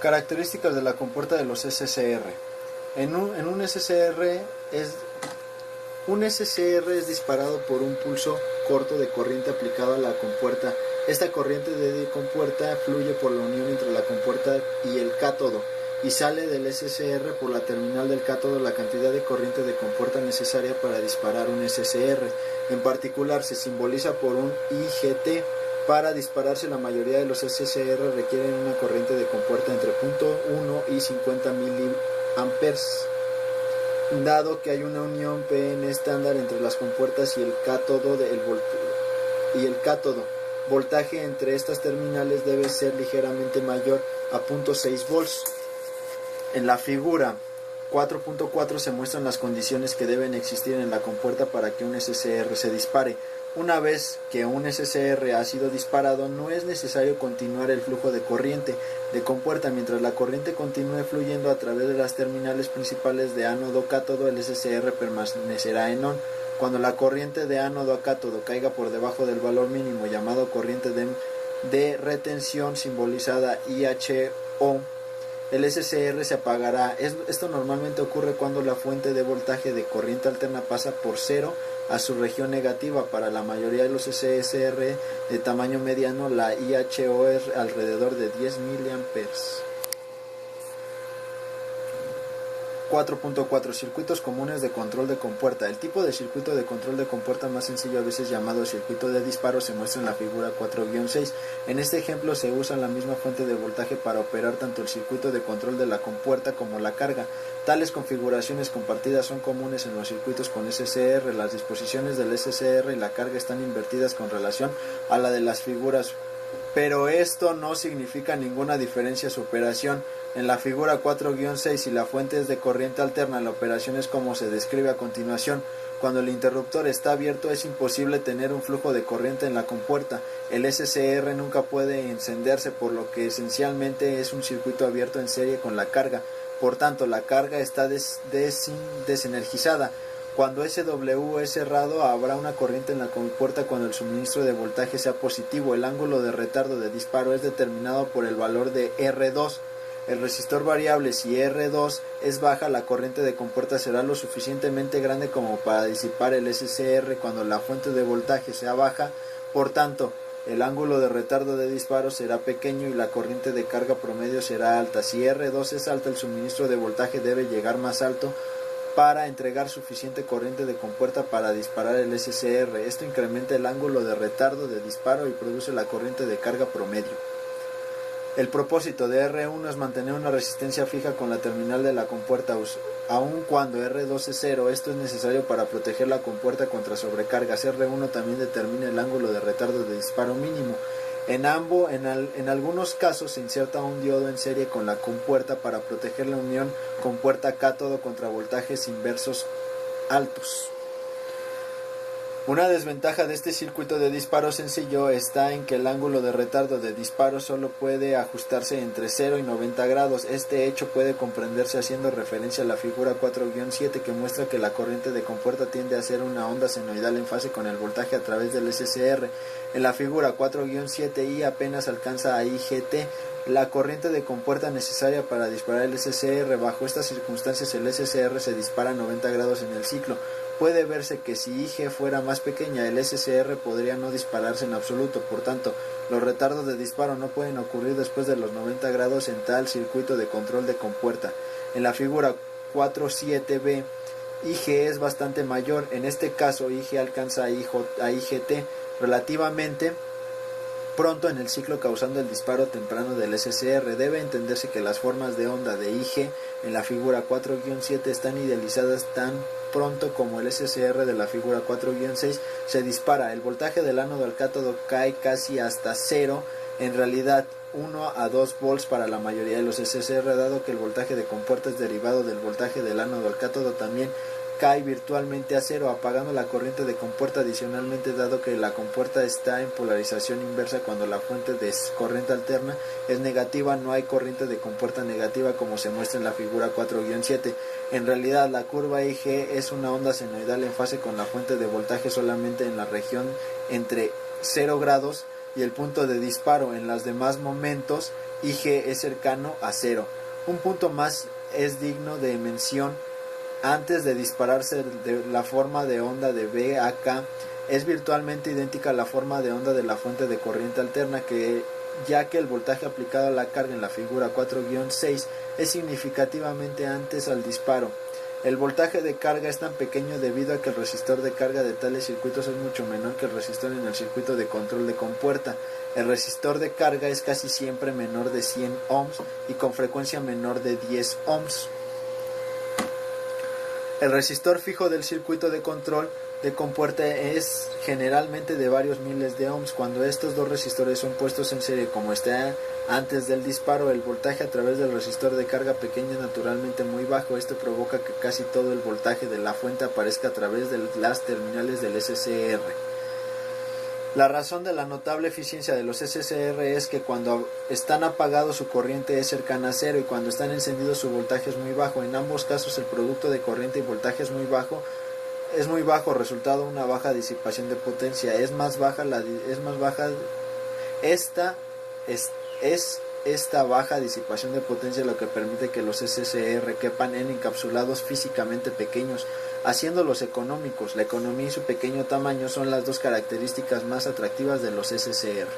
Características de la compuerta de los SCR. Un SCR es disparado por un pulso corto de corriente aplicado a la compuerta. Esta corriente de compuerta fluye por la unión entre la compuerta y el cátodo y sale del SCR por la terminal del cátodo la cantidad de corriente de compuerta necesaria para disparar un SCR. En particular se simboliza por un IGT. Para dispararse, la mayoría de los SCR requieren una corriente de compuerta entre 0.1 y 50 miliamperes. Dado que hay una unión PN estándar entre las compuertas y el cátodo, voltaje entre estas terminales debe ser ligeramente mayor a 0.6 volts. En la figura 4.4 se muestran las condiciones que deben existir en la compuerta para que un SCR se dispare. Una vez que un SCR ha sido disparado, no es necesario continuar el flujo de corriente de compuerta. Mientras la corriente continúe fluyendo a través de las terminales principales de ánodo-cátodo, el SCR permanecerá en on. Cuando la corriente de ánodo a cátodo caiga por debajo del valor mínimo llamado corriente de retención simbolizada IHO, el SCR se apagará. Esto normalmente ocurre cuando la fuente de voltaje de corriente alterna pasa por cero a su región negativa. Para la mayoría de los SCR de tamaño mediano, la IHO es alrededor de 10 miliamperes. 4.4 Circuitos comunes de control de compuerta. El tipo de circuito de control de compuerta más sencillo, a veces llamado circuito de disparo, se muestra en la figura 4-6. En este ejemplo se usa la misma fuente de voltaje para operar tanto el circuito de control de la compuerta como la carga. Tales configuraciones compartidas son comunes en los circuitos con SCR. Las disposiciones del SCR y la carga están invertidas con relación a la de las figuras, pero esto no significa ninguna diferencia en su operación. En la figura 4-6, si la fuente es de corriente alterna, la operación es como se describe a continuación. Cuando el interruptor está abierto, es imposible tener un flujo de corriente en la compuerta. El SCR nunca puede encenderse, por lo que esencialmente es un circuito abierto en serie con la carga. Por tanto, la carga está desenergizada. Cuando SW es cerrado, habrá una corriente en la compuerta cuando el suministro de voltaje sea positivo. El ángulo de retardo de disparo es determinado por el valor de R2. El resistor variable. Si R2 es baja, la corriente de compuerta será lo suficientemente grande como para disipar el SCR cuando la fuente de voltaje sea baja. Por tanto, el ángulo de retardo de disparo será pequeño y la corriente de carga promedio será alta. Si R2 es alta, el suministro de voltaje debe llegar más alto para entregar suficiente corriente de compuerta para disparar el SCR. Esto incrementa el ángulo de retardo de disparo y produce la corriente de carga promedio. El propósito de R1 es mantener una resistencia fija con la terminal de la compuerta, aun cuando R2 es cero. Esto es necesario para proteger la compuerta contra sobrecargas. R1 también determina el ángulo de retardo de disparo mínimo. En algunos casos se inserta un diodo en serie con la compuerta para proteger la unión compuerta-cátodo contra voltajes inversos altos. Una desventaja de este circuito de disparo sencillo está en que el ángulo de retardo de disparo solo puede ajustarse entre 0 y 90 grados. Este hecho puede comprenderse haciendo referencia a la figura 4-7 que muestra que la corriente de compuerta tiende a ser una onda senoidal en fase con el voltaje a través del SCR. En la figura 4-7I apenas alcanza a IGT, la corriente de compuerta necesaria para disparar el SCR. Bajo estas circunstancias el SCR se dispara a 90 grados en el ciclo. Puede verse que si IG fuera más pequeña, el SCR podría no dispararse en absoluto. Por tanto, los retardos de disparo no pueden ocurrir después de los 90 grados en tal circuito de control de compuerta. En la figura 4.7b, IG es bastante mayor. En este caso, IG alcanza a IGT relativamente pronto en el ciclo, causando el disparo temprano del SCR. Debe entenderse que las formas de onda de IG en la figura 4-7 están idealizadas tan pronto como el SCR de la figura 4-6 se dispara. El voltaje del ánodo al cátodo cae casi hasta cero, en realidad 1 a 2 volts para la mayoría de los SCR. Dado que el voltaje de compuerta es derivado del voltaje del ánodo al cátodo, también cae virtualmente a cero, apagando la corriente de compuerta. Adicionalmente, dado que la compuerta está en polarización inversa, cuando la fuente de corriente alterna es negativa, no hay corriente de compuerta negativa como se muestra en la figura 4-7. En realidad, la curva IG es una onda senoidal en fase con la fuente de voltaje solamente en la región entre 0 grados y el punto de disparo en los demás momentos IG es cercano a 0. Un punto más es digno de mención. Antes de dispararse, la forma de onda de B a K es virtualmente idéntica a la forma de onda de la fuente de corriente alterna, ya que el voltaje aplicado a la carga en la figura 4-6 es significativamente antes al disparo. El voltaje de carga es tan pequeño debido a que el resistor de carga de tales circuitos es mucho menor que el resistor en el circuito de control de compuerta. El resistor de carga es casi siempre menor de 100 ohms y con frecuencia menor de 10 ohms. El resistor fijo del circuito de control de compuerta es generalmente de varios miles de ohms. Cuando estos dos resistores son puestos en serie como está antes del disparo, el voltaje a través del resistor de carga pequeña es naturalmente muy bajo. Esto provoca que casi todo el voltaje de la fuente aparezca a través de las terminales del SCR. La razón de la notable eficiencia de los SCR es que cuando están apagados su corriente es cercana a cero y cuando están encendidos su voltaje es muy bajo. En ambos casos el producto de corriente y voltaje es muy bajo, resultado una baja disipación de potencia. Esta baja disipación de potencia lo que permite que los SCR quepan en encapsulados físicamente pequeños, haciéndolos económicos. La economía y su pequeño tamaño son las dos características más atractivas de los SCR.